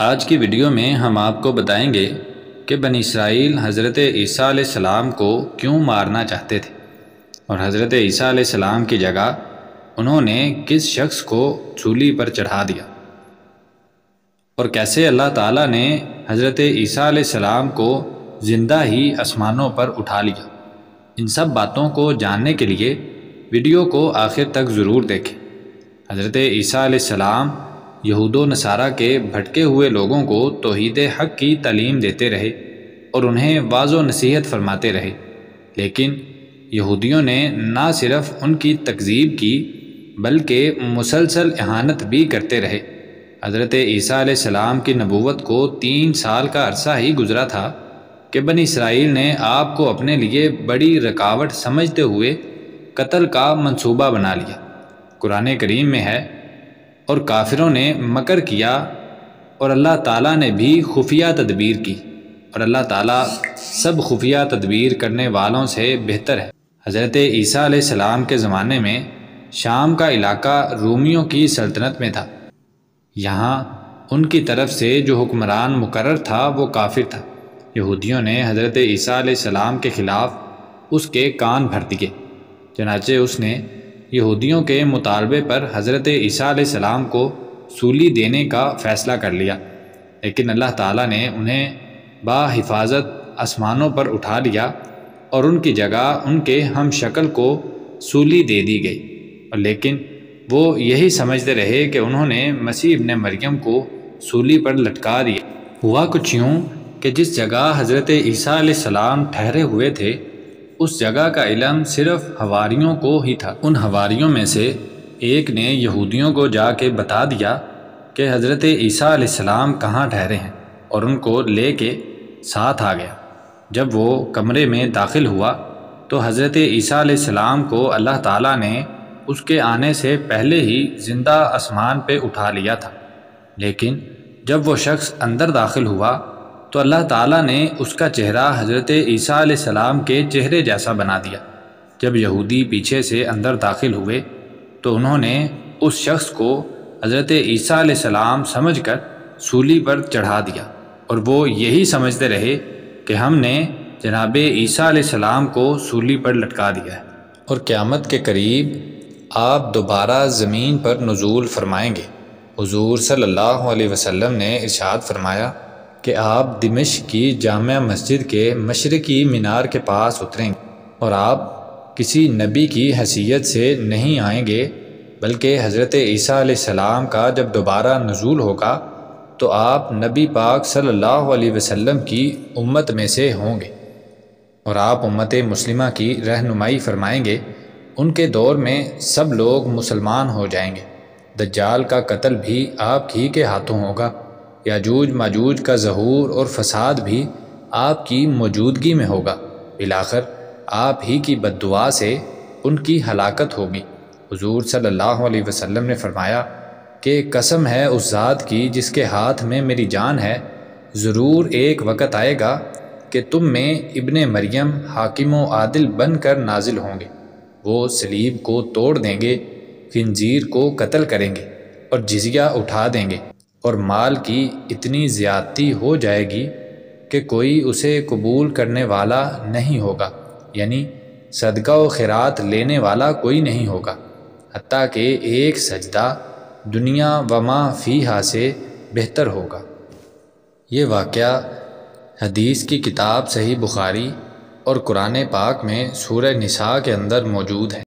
آج کی ویڈیو میں ہم آپ کو بتائیں گے کہ بنی اسرائیل حضرت عیسیٰ علیہ السلام کو کیوں مارنا چاہتے تھے اور حضرت عیسیٰ علیہ السلام کی جگہ انہوں نے کس شخص کو سولی پر چڑھا دیا، اور کیسے اللہ تعالیٰ نے حضرت عیسیٰ علیہ السلام کو زندہ ہی آسمانوں پر اٹھا لیا۔ ان سب باتوں کو جاننے کے لیے ویڈیو کو آخر تک ضرور دیکھیں۔ حضرت عیسیٰ علیہ السلام یہود و نصارہ کے بھٹکے ہوئے لوگوں کو توحید حق کی تعلیم دیتے رہے اور انہیں واعظ و نصیحت فرماتے رہے، لیکن یہودیوں نے نہ صرف ان کی تکذیب کی بلکہ مسلسل اہانت بھی کرتے رہے۔ حضرت عیسیٰ علیہ السلام کی نبوت کو 3 سال کا عرصہ ہی گزرا تھا کہ بنی اسرائیل نے آپ کو اپنے لیے بڑی رکاوٹ سمجھتے ہوئے قتل کا منصوبہ بنا لیا۔ قرآن کریم میں ہے، اور کافروں نے مکر کیا اور اللہ تعالیٰ نے بھی خفیہ تدبیر کی، اور اللہ تعالیٰ سب خفیہ تدبیر کرنے والوں سے بہتر ہے۔ حضرت عیسیٰ علیہ السلام کے زمانے میں شام کا علاقہ رومیوں کی سلطنت میں تھا۔ یہاں ان کی طرف سے جو حکمران مقرر تھا وہ کافر تھا۔ یہودیوں نے حضرت عیسیٰ علیہ السلام کے خلاف اس کے کان بھر دیے، چنانچہ اس نے یہودیوں کے مطالبے پر حضرت عیسیٰ علیہ السلام کو سولی دینے کا فیصلہ کر لیا، لیکن اللہ تعالیٰ نے انہیں باحفاظت آسمانوں پر اٹھا لیا اور ان کی جگہ ان کے ہم شکل کو سولی دے دی گئی، اور لیکن وہ یہی سمجھتے رہے کہ انہوں نے مسیح ابن مریم کو سولی پر لٹکا دیا۔ ہوا کچھ یوں کہ جس جگہ حضرت عیسیٰ علیہ السلام ٹھہرے ہوئے تھے اس جگہ کا علم صرف حواریوں کو ہی تھا۔ ان حواریوں میں سے ایک نے یہودیوں کو جا کے بتا دیا کہ حضرت عیسیٰ علیہ السلام کہاں ٹھہرے ہیں، اور ان کو لے کے ساتھ آ گیا۔ جب وہ کمرے میں داخل ہوا تو حضرت عیسیٰ علیہ السلام کو اللہ تعالیٰ نے اس کے آنے سے پہلے ہی زندہ آسمان پہ اٹھا لیا تھا، لیکن جب وہ شخص اندر داخل ہوا تو اللہ تعالیٰ نے اس کا چہرہ حضرت عیسیٰ علیہ السلام کے چہرے جیسا بنا دیا۔ جب یہودی پیچھے سے اندر داخل ہوئے تو انہوں نے اس شخص کو حضرت عیسیٰ علیہ السلام سمجھ کر سولی پر چڑھا دیا، اور وہ یہی سمجھتے رہے کہ ہم نے جناب عیسیٰ علیہ السلام کو سولی پر لٹکا دیا ہے، اور قیامت کے قریب آپ دوبارہ زمین پر نزول فرمائیں گے۔ حضور صلی اللہ علیہ وسلم نے ارشاد فرمایا کہ آپ دمشق کی جامع مسجد کے مشرقی مینار کے پاس اتریں گے، اور آپ کسی نبی کی حیثیت سے نہیں آئیں گے، بلکہ حضرت عیسیٰ علیہ السلام کا جب دوبارہ نزول ہوگا تو آپ نبی پاک صلی اللہ علیہ وسلم کی امت میں سے ہوں گے، اور آپ امت مسلمہ کی رہنمائی فرمائیں گے۔ ان کے دور میں سب لوگ مسلمان ہو جائیں گے، دجال کا قتل بھی آپ ہی کے ہاتھوں ہوگا، یاجوج ماجوج کا ظہور اور فساد بھی آپ کی موجودگی میں ہوگا، بالآخر آپ ہی کی بد دعا سے ان کی ہلاکت ہوگی۔ حضور صلی اللہ علیہ وسلم نے فرمایا کہ قسم ہے اس ذات کی جس کے ہاتھ میں میری جان ہے، ضرور ایک وقت آئے گا کہ تم میں ابن مریم حاکم و عادل بن کر نازل ہوں گے۔ وہ صلیب کو توڑ دیں گے، خنزیر کو قتل کریں گے اور جزیہ اٹھا دیں گے، اور مال کی اتنی زیادتی ہو جائے گی کہ کوئی اسے قبول کرنے والا نہیں ہوگا، یعنی صدقہ و خیرات لینے والا کوئی نہیں ہوگا، حتیٰ کہ ایک سجدہ دنیا و ما فیہا سے بہتر ہوگا۔ یہ واقعہ حدیث کی کتاب صحیح بخاری اور قرآن پاک میں سورہ نساء کے اندر موجود ہے۔